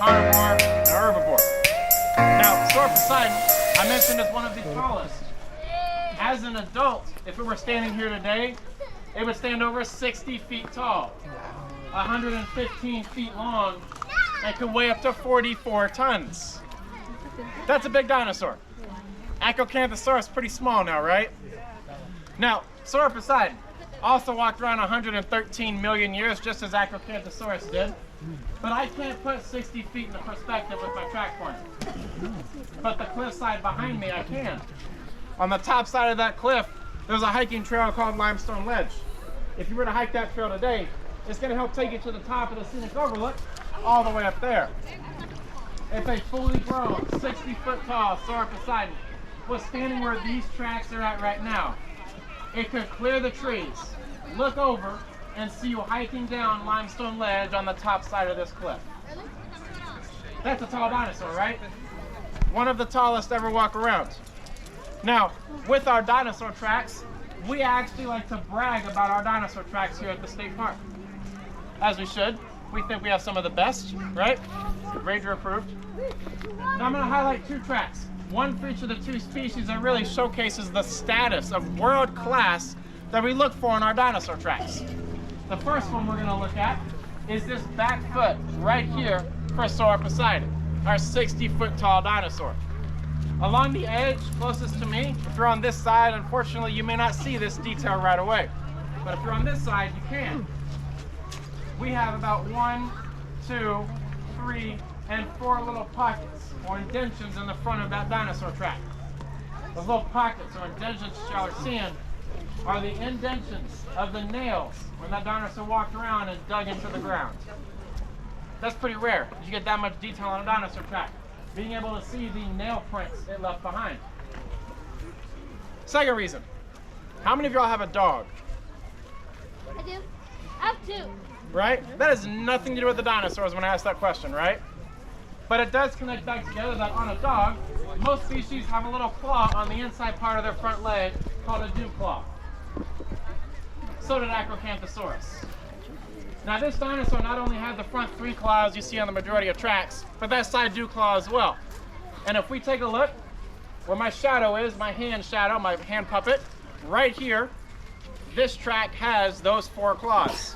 carnivore, and herbivore. Now, Poseidon, I mentioned, is one of the tallest. As an adult, if it were standing here today, it would stand over 60 feet tall, 115 feet long, and could weigh up to 44 tons. That's a big dinosaur. Acrocanthosaurus is pretty small now, right? Now, Poseidon also walked around 113 million years, just as Acrocanthosaurus did. But I can't put 60 feet into perspective with my track pointer. But the cliffside behind me, I can. On the top side of that cliff, there's a hiking trail called Limestone Ledge. If you were to hike that trail today, it's going to help take you to the top of the scenic overlook all the way up there. If a fully grown, 60-foot tall Poseidon was standing where these tracks are at right now, it could clear the trees, look over, and see you hiking down Limestone Ledge on the top side of this cliff. That's a tall dinosaur, right? One of the tallest ever walk around. Now, with our dinosaur tracks, we actually like to brag about our dinosaur tracks here at the state park. As we should. We think we have some of the best, right? Ranger approved. Now I'm going to highlight two tracks. One for each of the two species that really showcases the status of world class that we look for in our dinosaur tracks. The first one we're going to look at is this back foot right here for Poseidon, our 60-foot tall dinosaur. Along the edge closest to me, if you're on this side, unfortunately you may not see this detail right away. But if you're on this side, you can. We have about 1, 2, 3, and 4 little pockets or indentions in the front of that dinosaur track. Those little pockets or indentions y'all are seeing are the indentions of the nails when that dinosaur walked around and dug into the ground. That's pretty rare. You get that much detail on a dinosaur track. Being able to see the nail prints it left behind. Second reason, how many of y'all have a dog? I do. I have 2. Right? That has nothing to do with the dinosaurs when I ask that question, right? But it does connect back together that on a dog, most species have a little claw on the inside part of their front leg called a dew claw. So did Acrocanthosaurus. Now this dinosaur not only had the front 3 claws you see on the majority of tracks, but that side dew claw as well. And if we take a look where my shadow is, my hand shadow, my hand puppet, right here, this track has those 4 claws.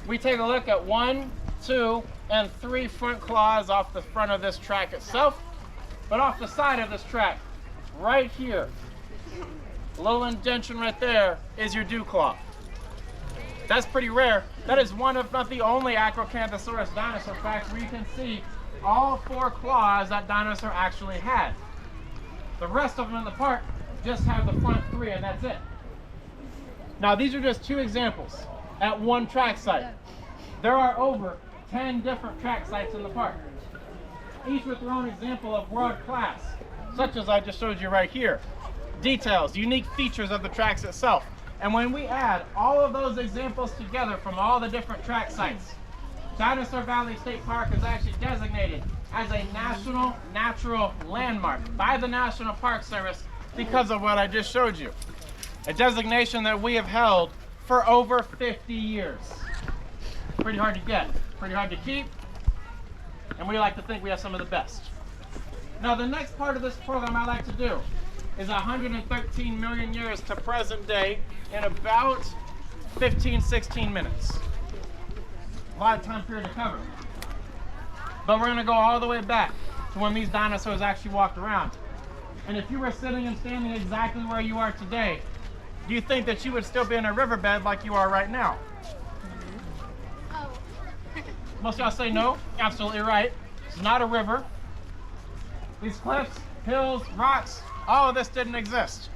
We take a look at 1, 2, and 3 front claws off the front of this track itself, but off the side of this track, right here, a little indention right there is your dew claw. That's pretty rare. That is one of, not the only Acrocanthosaurus dinosaur tracks where you can see all 4 claws that dinosaur actually had. The rest of them in the park just have the front 3 and that's it. Now these are just 2 examples at one track site. There are over 10 different track sites in the park, each with their own example of world class, such as I just showed you right here. Details, unique features of the tracks itself. And when we add all of those examples together from all the different track sites, Dinosaur Valley State Park is actually designated as a National Natural Landmark by the National Park Service because of what I just showed you. A designation that we have held for over 50 years. Pretty hard to get, pretty hard to keep, and we like to think we have some of the best. Now the next part of this program I like to do is 113 million years to present day in about 15-16 minutes. A lot of time period to cover. But we're going to go all the way back to when these dinosaurs actually walked around. And if you were sitting and standing exactly where you are today, do you think that you would still be in a riverbed like you are right now? Oh. Most of y'all say no. Absolutely right. It's not a river. These cliffs, hills, rocks, all of this didn't exist.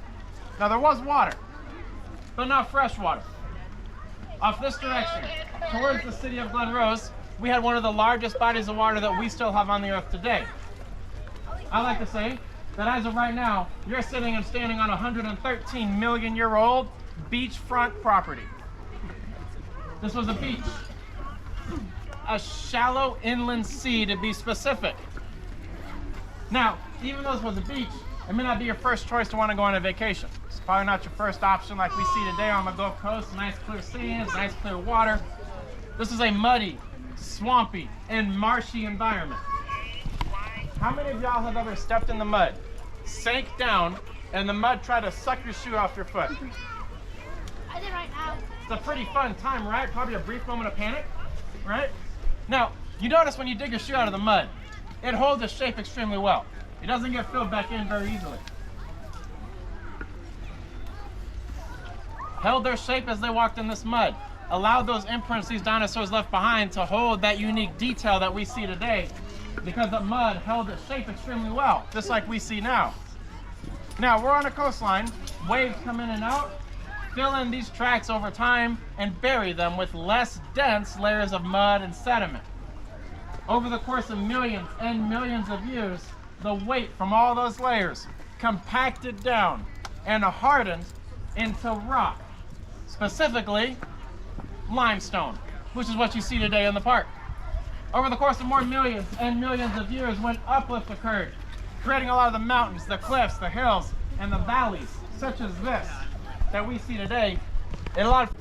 Now there was water, but not fresh water. Off this direction, towards the city of Glen, we had one of the largest bodies of water that we still have on the earth today. I like to say that as of right now, you're sitting and standing on 113 million year old beachfront property. This was a beach, a shallow inland sea to be specific. Now, even though this was a beach, it may not be your first choice to want to go on a vacation. It's probably not your first option like we see today on the Gulf Coast. Nice clear sands, nice clear water. This is a muddy, swampy, and marshy environment. How many of y'all have ever stepped in the mud, sank down, and the mud tried to suck your shoe off your foot? I did right now. It's a pretty fun time, right? Probably a brief moment of panic, right? Now, you notice when you dig your shoe out of the mud, it holds its shape extremely well. It doesn't get filled back in very easily. Held their shape as they walked in this mud. Allowed those imprints these dinosaurs left behind to hold that unique detail that we see today, because the mud held its shape extremely well, just like we see now. Now, we're on a coastline. Waves come in and out, fill in these tracks over time, and bury them with less dense layers of mud and sediment. Over the course of millions and millions of years, the weight from all those layers compacted down and hardened into rock, specifically limestone, which is what you see today in the park. Over the course of more millions and millions of years, when uplift occurred, creating a lot of the mountains, the cliffs, the hills, and the valleys, such as this, that we see today, and a lot of